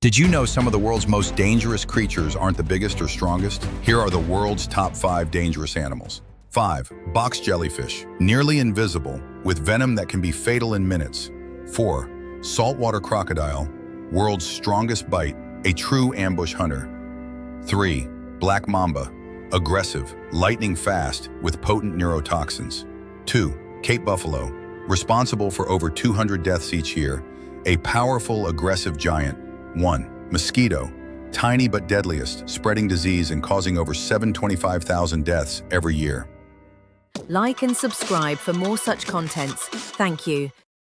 Did you know some of the world's most dangerous creatures aren't the biggest or strongest? Here are the world's top 5 dangerous animals. 5. Box jellyfish, nearly invisible, with venom that can be fatal in minutes. 4. Saltwater crocodile, world's strongest bite, a true ambush hunter. 3. Black mamba, aggressive, lightning fast, with potent neurotoxins. 2. Cape buffalo, responsible for over 200 deaths each year, a powerful, aggressive giant. 1. Mosquito, tiny but deadliest, spreading disease and causing over 725,000 deaths every year. Like and subscribe for more such contents. Thank you.